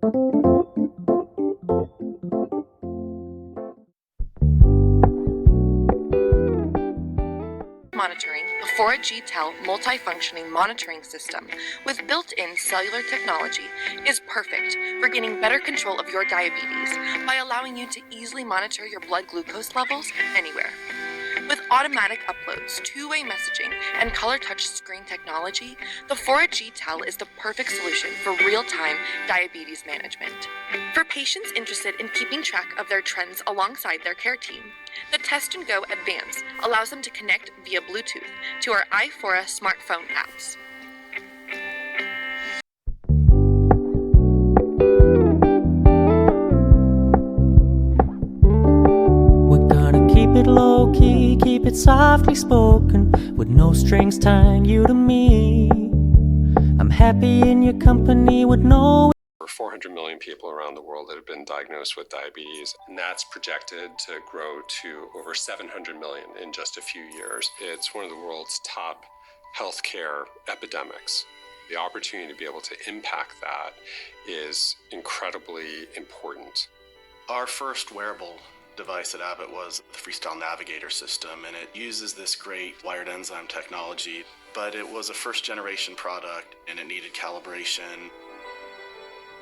Monitoring, the 4G-TEL multifunctioning monitoring system with built-in cellular technology is perfect for getting better control of your diabetes by allowing you to easily monitor your blood glucose levels anywhere. With automatic uploads, two-way messaging, and color touch screen technology, the 4G-TEL is the perfect solution for real-time diabetes management. For patients interested in keeping track of their trends alongside their care team, the Test and Go Advance allows them to connect via Bluetooth to our iFora smartphone apps. Keep it low-key, keep it softly spoken, with no strings tying you to me. I'm happy in your company with no... Over 400 million people around the world that have been diagnosed with diabetes, and that's projected to grow to over 700 million in just a few years. It's one of the world's top healthcare epidemics. The opportunity to be able to impact that is incredibly important. Our first wearable device at Abbott was the Freestyle Navigator system, and it uses this great wired enzyme technology, but it was a first-generation product and it needed calibration.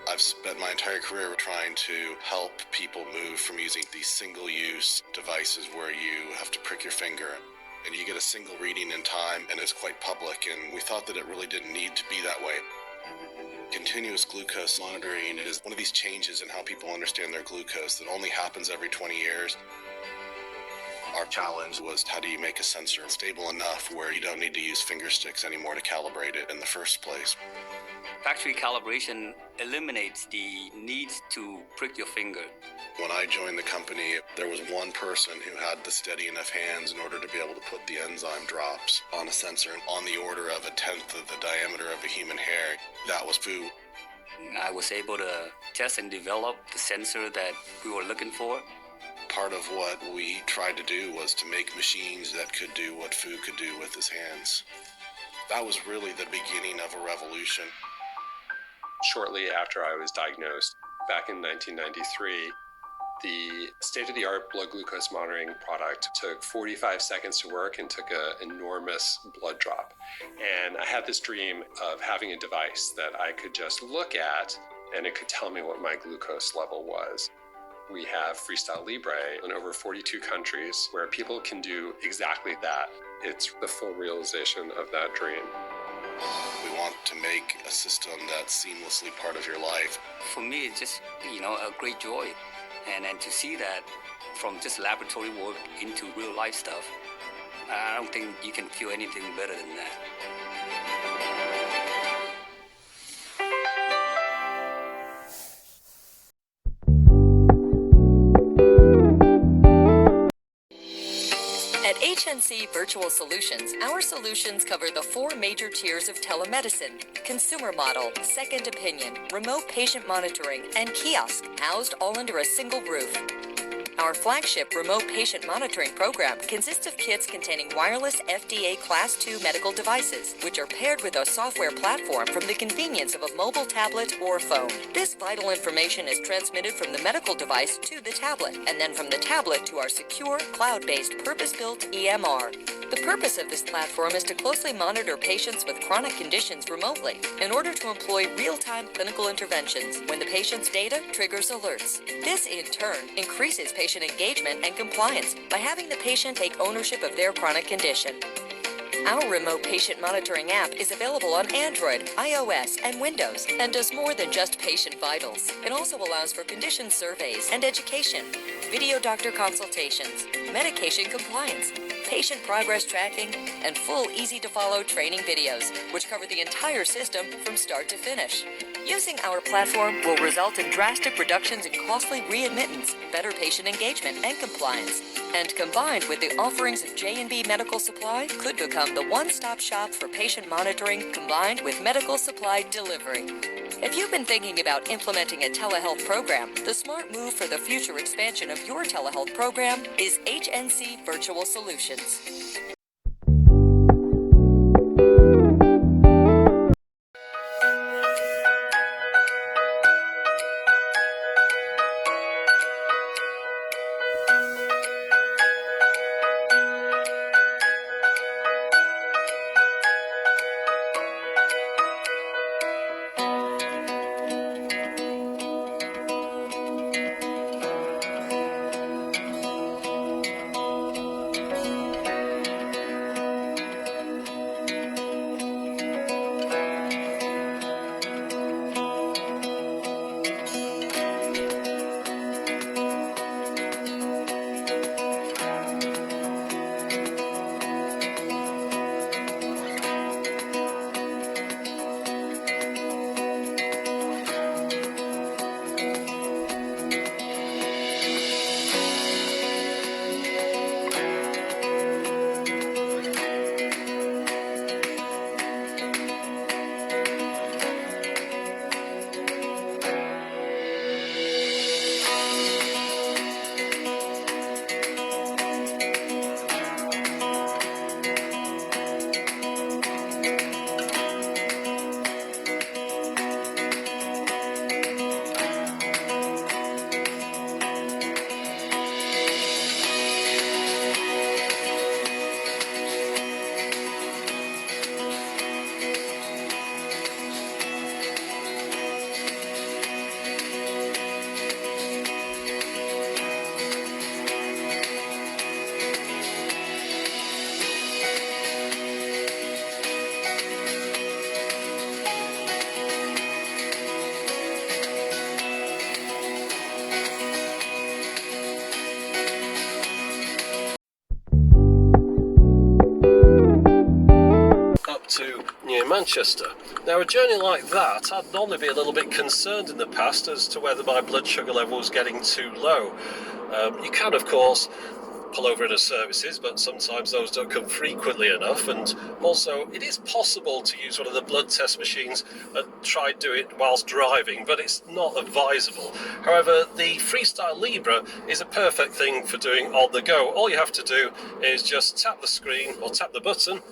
I've spent my entire career trying to help people move from using these single-use devices where you have to prick your finger and you get a single reading in time and it's quite public, and we thought that it really didn't need to be that way. Continuous glucose monitoring is one of these changes in how people understand their glucose that only happens every 20 years. Our challenge was, how do you make a sensor stable enough where you don't need to use finger sticks anymore to calibrate it in the first place? Factory calibration eliminates the need to prick your finger. When I joined the company, there was one person who had the steady enough hands in order to be able to put the enzyme drops on a sensor on the order of 1/10 of the diameter of a human hair. That was Fu. I was able to test and develop the sensor that we were looking for. Part of what we tried to do was to make machines that could do what Fu could do with his hands. That was really the beginning of a revolution. Shortly after I was diagnosed, back in 1993, the state-of-the-art blood glucose monitoring product took 45 seconds to work and took an enormous blood drop. And I had this dream of having a device that I could just look at and it could tell me what my glucose level was. We have Freestyle Libre in over 42 countries where people can do exactly that. It's the full realization of that dream. We want to make a system that's seamlessly part of your life. For me, it's just, a great joy. And to see that from just laboratory work into real life stuff, I don't think you can feel anything better than that. At HNC Virtual Solutions, our solutions cover the 4 major tiers of telemedicine: consumer model, second opinion, remote patient monitoring, and kiosk, housed all under a single roof. Our flagship remote patient monitoring program consists of kits containing wireless FDA Class II medical devices, which are paired with a software platform from the convenience of a mobile tablet or phone. This vital information is transmitted from the medical device to the tablet, and then from the tablet to our secure, cloud-based, purpose-built EMR. The purpose of this platform is to closely monitor patients with chronic conditions remotely in order to employ real-time clinical interventions when the patient's data triggers alerts. This, in turn, increases patient engagement and compliance by having the patient take ownership of their chronic condition. Our remote patient monitoring app is available on Android, iOS, and Windows, and does more than just patient vitals. It also allows for condition surveys and education, video doctor consultations, medication compliance, patient progress tracking, and full, easy-to-follow training videos, which cover the entire system from start to finish. Using our platform will result in drastic reductions in costly readmittance, better patient engagement and compliance, and combined with the offerings of J&B Medical Supply, could become the one-stop shop for patient monitoring combined with medical supply delivery. If you've been thinking about implementing a telehealth program, the smart move for the future expansion of your telehealth program is HNC Virtual Solutions. Manchester. Now, a journey like that, I'd normally be a little bit concerned in the past as to whether my blood sugar level was getting too low. You can, of course, pull over in a services, but sometimes those don't come frequently enough, and also it is possible to use one of the blood test machines and try do it whilst driving, but it's not advisable. However, the Freestyle Libre is a perfect thing for doing on the go. All you have to do is just tap the screen or tap the button,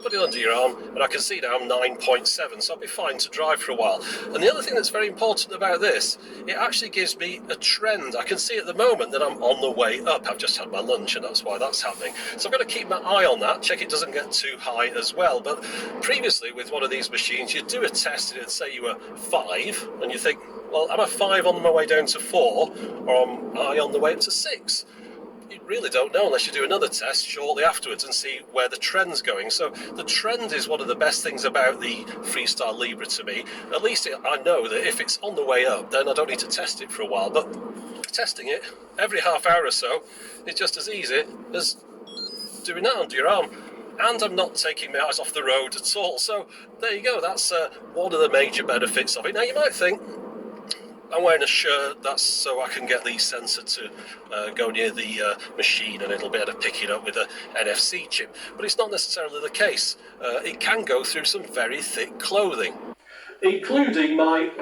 put it under your arm, and I can see now I'm 9.7, so I'll be fine to drive for a while. And the other thing that's very important about this, it actually gives me a trend. I can see at the moment that I'm on the way up. I've just had my lunch, and that's why that's happening. So I've got to keep my eye on that, check it doesn't get too high as well. But previously, with one of these machines, you'd do a test, and it'd say you were 5, and you think, well, am I 5 on my way down to 4, or am I on the way up to 6? You really don't know unless you do another test shortly afterwards and see where the trend's going. So the trend is one of the best things about the Freestyle Libre to me. At least I know that if it's on the way up, then I don't need to test it for a while. But testing it every half hour or so is just as easy as doing that under your arm. And I'm not taking my eyes off the road at all. So there you go. That's one of the major benefits of it. Now you might think, I'm wearing a shirt, that's so I can get the sensor to go near the machine and it'll be able to pick it up with an NFC chip. But it's not necessarily the case. It can go through some very thick clothing. Including my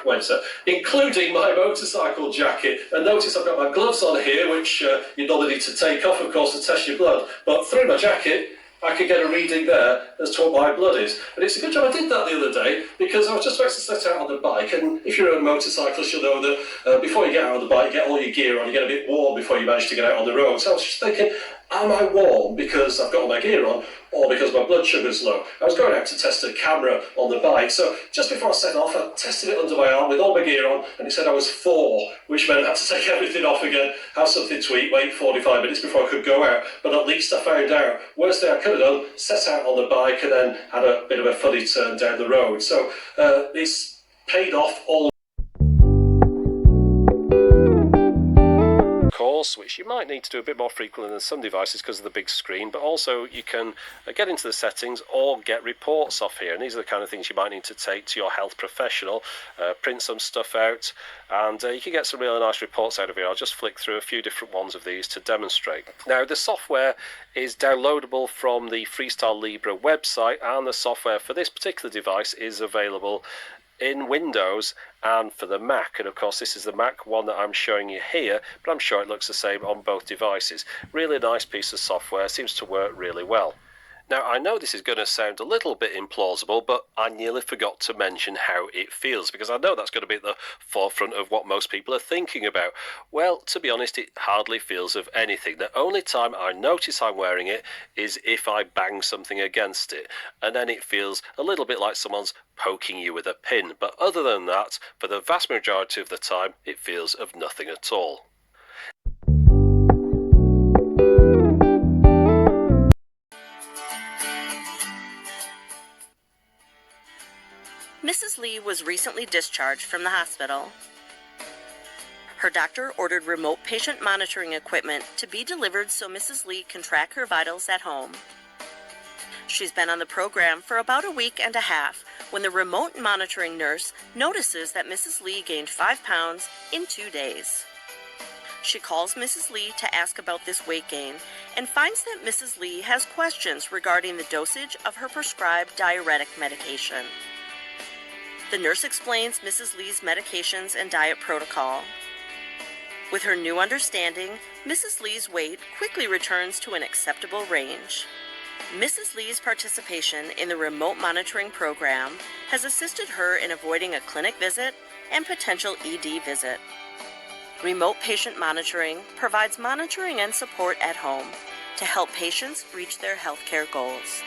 motorcycle jacket. And notice I've got my gloves on here, which you normally need to take off, of course, to test your blood. But through my jacket, I can get a reading there as to what my blood is. And it's a good job I did that the other day, because I was just about to set out on the bike, and if you're a motorcyclist, you'll know that before you get out on the bike, you get all your gear on, you get a bit warm before you manage to get out on the road. So I was just thinking, am I warm because I've got all my gear on, or because my blood sugar's low? I was going out to test a camera on the bike, so just before I set off, I tested it under my arm with all my gear on, and it said I was 4, which meant I had to take everything off again, have something to eat, wait 45 minutes before I could go out. But at least I found out. Worst thing I could have done, set out on the bike and then had a bit of a funny turn down the road. So it's paid off all. Course, which you might need to do a bit more frequently than some devices because of the big screen, but also you can get into the settings or get reports off here, and these are the kind of things you might need to take to your health professional, print some stuff out, and you can get some really nice reports out of here. I'll just flick through a few different ones of these to demonstrate. Now, the software is downloadable from the Freestyle Libre website, and the software for this particular device is available in Windows and for the Mac. And of course this is the Mac one that I'm showing you here, but I'm sure it looks the same on both devices. Really nice piece of software, seems to work really well. Now, I know this is going to sound a little bit implausible, but I nearly forgot to mention how it feels, because I know that's going to be at the forefront of what most people are thinking about. Well, to be honest, it hardly feels of anything. The only time I notice I'm wearing it is if I bang something against it, and then it feels a little bit like someone's poking you with a pin. But other than that, for the vast majority of the time, it feels of nothing at all. Mrs. Lee was recently discharged from the hospital. Her doctor ordered remote patient monitoring equipment to be delivered so Mrs. Lee can track her vitals at home. She's been on the program for about a week and a half when the remote monitoring nurse notices that Mrs. Lee gained 5 pounds in 2 days. She calls Mrs. Lee to ask about this weight gain and finds that Mrs. Lee has questions regarding the dosage of her prescribed diuretic medication. The nurse explains Mrs. Lee's medications and diet protocol. With her new understanding, Mrs. Lee's weight quickly returns to an acceptable range. Mrs. Lee's participation in the remote monitoring program has assisted her in avoiding a clinic visit and potential ED visit. Remote patient monitoring provides monitoring and support at home to help patients reach their healthcare goals.